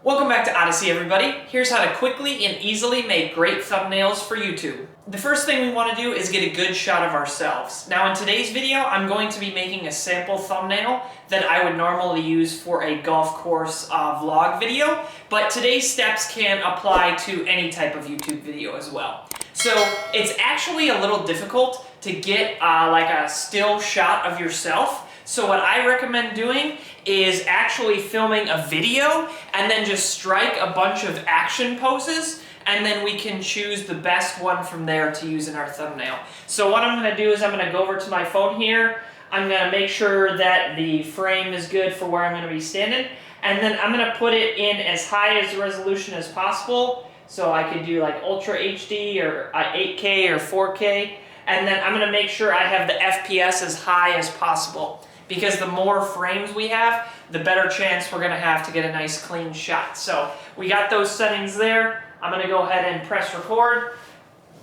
Welcome back to Odyssey, everybody. Here's how to quickly and easily make great thumbnails for YouTube. The first thing we want to do is get a good shot of ourselves. Now in today's video, I'm going to be making a sample thumbnail that I would normally use for a golf course vlog video, but today's steps can apply to any type of YouTube video as well. So it's actually a little difficult to get like a still shot of yourself. So what I recommend doing is actually filming a video and then just strike a bunch of action poses, and then we can choose the best one from there to use in our thumbnail. So what I'm going to do is I'm going to go over to my phone here. I'm going to make sure that the frame is good for where I'm going to be standing, and then I'm going to put it in as high as resolution as possible. So I could do like Ultra HD or 8K or 4K, and then I'm going to make sure I have the FPS as high as possible, because the more frames we have, the better chance we're going to have to get a nice clean shot. So we got those settings there. I'm going to go ahead and press record.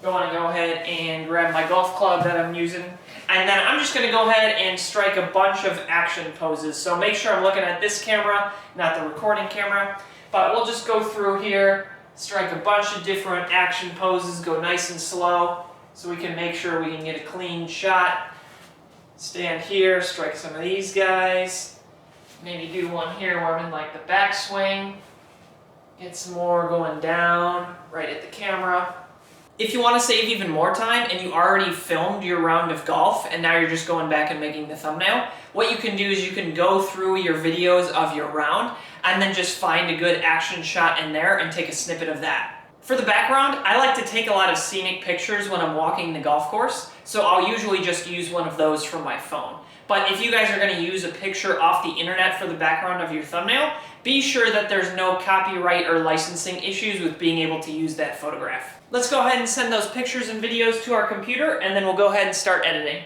I want to go ahead and grab my golf club that I'm using. And then I'm just going to go ahead and strike a bunch of action poses. So make sure I'm looking at this camera, not the recording camera. But we'll just go through here, strike a bunch of different action poses, go nice and slow so we can make sure we can get a clean shot. Stand here, strike some of these guys. Maybe do one here where I'm in like the backswing. Get some more going down right at the camera. If you want to save even more time and you already filmed your round of golf and now you're just going back and making the thumbnail, what you can do is you can go through your videos of your round and then just find a good action shot in there and take a snippet of that. For the background, I like to take a lot of scenic pictures when I'm walking the golf course, so I'll usually just use one of those from my phone. But if you guys are going to use a picture off the internet for the background of your thumbnail, be sure that there's no copyright or licensing issues with being able to use that photograph. Let's go ahead and send those pictures and videos to our computer, and then we'll go ahead and start editing.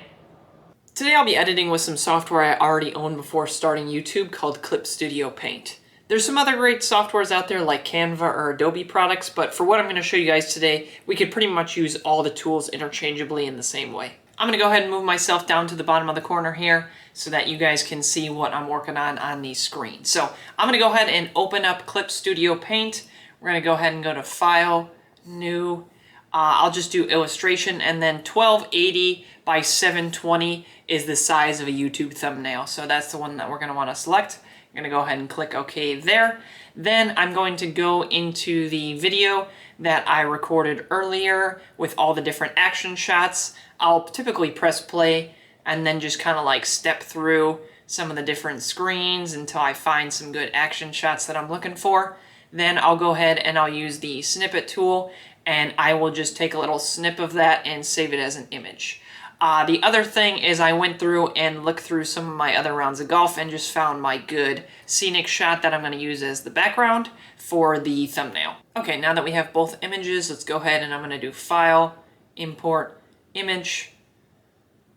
Today I'll be editing with some software I already owned before starting YouTube called Clip Studio Paint. There's some other great softwares out there like Canva or Adobe products, but for what I'm going to show you guys today, we could pretty much use all the tools interchangeably in the same way. I'm going to go ahead and move myself down to the bottom of the corner here so that you guys can see what I'm working on the screen. So I'm going to go ahead and open up Clip Studio Paint. We're going to go ahead and go to File, New. I'll just do Illustration, and then 1280 by 720 is the size of a YouTube thumbnail. So that's the one that we're going to want to select. I'm going to go ahead and click OK there. Then I'm going to go into the video that I recorded earlier with all the different action shots. I'll typically press play and then just kind of like step through some of the different screens until I find some good action shots that I'm looking for. Then I'll go ahead and I'll use the snippet tool, and I will just take a little snip of that and save it as an image. The other thing is I went through and looked through some of my other rounds of golf and just found my good scenic shot that I'm going to use as the background for the thumbnail. Okay, now that we have both images, let's go ahead and I'm going to do File, Import, Image,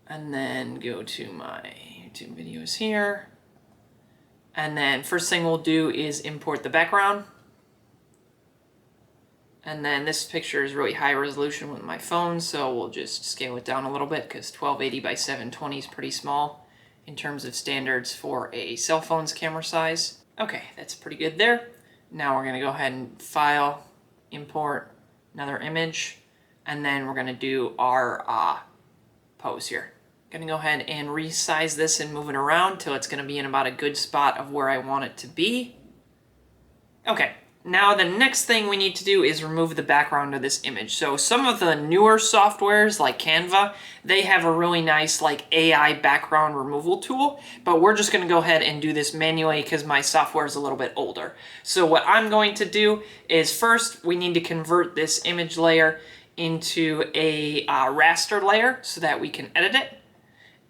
and then go to my YouTube videos here. And then first thing we'll do is import the background. And then this picture is really high resolution with my phone, so we'll just scale it down a little bit because 1280 by 720 is pretty small in terms of standards for a cell phone's camera size. Okay, that's pretty good there. Now we're going to go ahead and File, Import, another image, and then we're going to do our pose here. Going to go ahead and resize this and move it around till it's going to be in about a good spot of where I want it to be. Okay. Now the next thing we need to do is remove the background of this image. So some of the newer softwares like Canva, they have a really nice like AI background removal tool, but we're just going to go ahead and do this manually because my software is a little bit older. So what I'm going to do is first we need to convert this image layer into a raster layer so that we can edit it.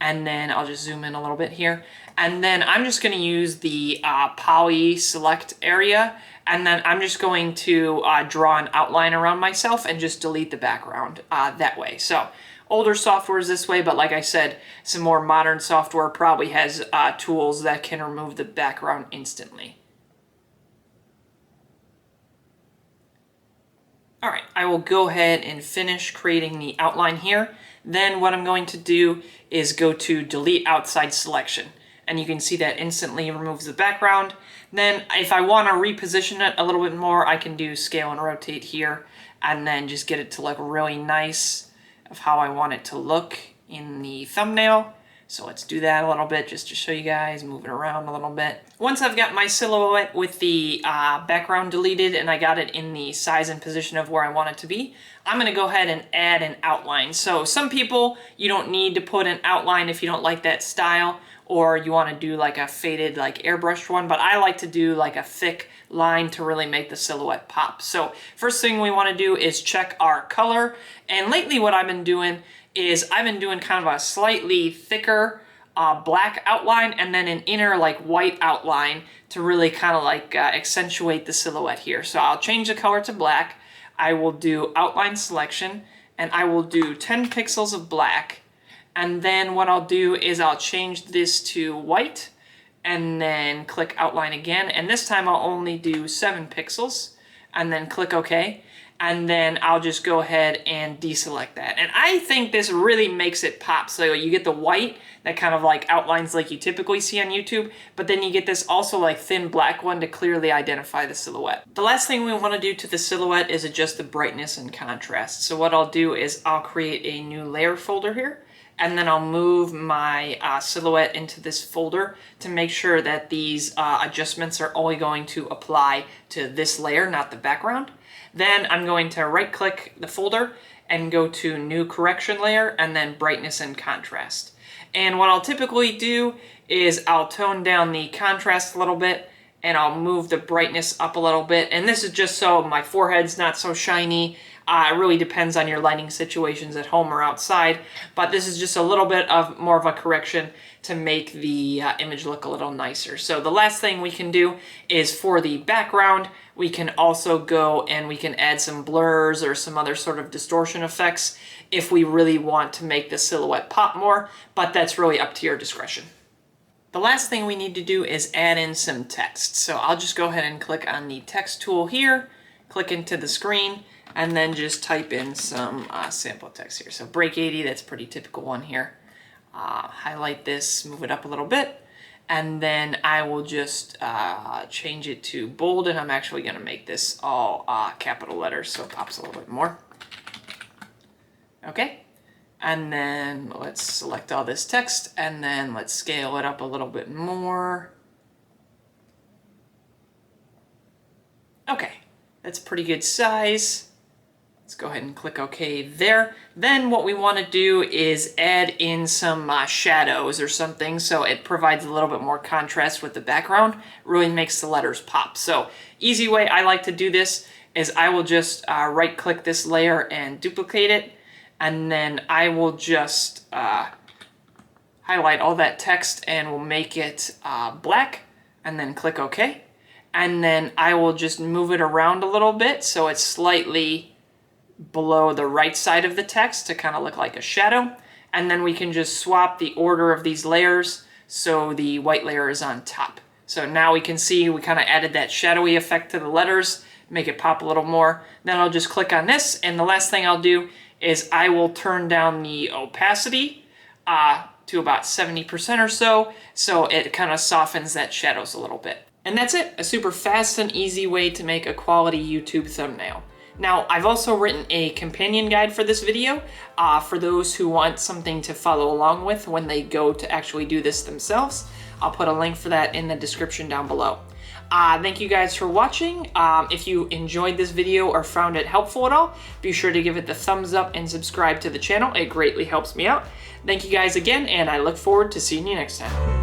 And then I'll just zoom in a little bit here. And then I'm just going to use the poly select area. And then I'm just going to draw an outline around myself and just delete the background that way. So older software is this way, but like I said, some more modern software probably has tools that can remove the background instantly. All right, I will go ahead and finish creating the outline here. Then what I'm going to do is go to Delete Outside Selection. and you can see that instantly removes the background. Then if I want to reposition it a little bit more, I can do scale and rotate here, and then just get it to look really nice of how I want it to look in the thumbnail. So let's do that a little bit just to show you guys, move it around a little bit. Once I've got my silhouette with the background deleted and I got it in the size and position of where I want it to be, I'm gonna go ahead and add an outline. So some people, you don't need to put an outline if you don't like that style, or you wanna do like a faded, like airbrushed one, but I like to do like a thick line to really make the silhouette pop. So first thing we wanna do is check our color. And lately what I've been doing is I've been doing kind of a slightly thicker black outline and then an inner like white outline to really kind of like accentuate the silhouette here. So I'll change the color to black. I will do outline selection and I will do 10 pixels of black. And then what I'll do is I'll change this to white and then click outline again. And this time I'll only do 7 pixels and then click OK. And then I'll just go ahead and deselect that. And I think this really makes it pop. So you get the white that kind of like outlines like you typically see on YouTube, but then you get this also like thin black one to clearly identify the silhouette. The last thing we want to do to the silhouette is adjust the brightness and contrast. So what I'll do is I'll create a new layer folder here, and then I'll move my silhouette into this folder to make sure that these adjustments are only going to apply to this layer, not the background. Then I'm going to right click the folder and go to new correction layer and then brightness and contrast. And what I'll typically do is I'll tone down the contrast a little bit and I'll move the brightness up a little bit. And this is just so my forehead's not so shiny. It really depends on your lighting situations at home or outside, but this is just a little bit of more of a correction to make the image look a little nicer. So the last thing we can do is for the background, we can also go and we can add some blurs or some other sort of distortion effects if we really want to make the silhouette pop more, but that's really up to your discretion. The last thing we need to do is add in some text. So I'll just go ahead and click on the text tool here, click into the screen, and then just type in some sample text here. So break 80, that's a pretty typical one here. Highlight this, move it up a little bit, and then I will just change it to bold, and I'm actually gonna make this all capital letters so it pops a little bit more. Okay, and then let's select all this text, and then let's scale it up a little bit more. Okay, that's a pretty good size. Let's go ahead and click OK there. Then what we want to do is add in some shadows or something so it provides a little bit more contrast with the background, really makes the letters pop. So easy way I like to do this is I will just right click this layer and duplicate it, and then I will just highlight all that text and we'll make it black, and then click OK. And then I will just move it around a little bit so it's slightly below the right side of the text to kind of look like a shadow. And then we can just swap the order of these layers so the white layer is on top. So now we can see we kind of added that shadowy effect to the letters, make it pop a little more. Then I'll just click on this, and the last thing I'll do is I will turn down the opacity to about 70% or so it kind of softens that shadows a little bit. And that's it, a super fast and easy way to make a quality YouTube thumbnail. Now, I've also written a companion guide for this video for those who want something to follow along with when they go to actually do this themselves. I'll put a link for that in the description down below. Thank you guys for watching. If you enjoyed this video or found it helpful at all, be sure to give it the thumbs up and subscribe to the channel. It greatly helps me out. Thank you guys again, and I look forward to seeing you next time.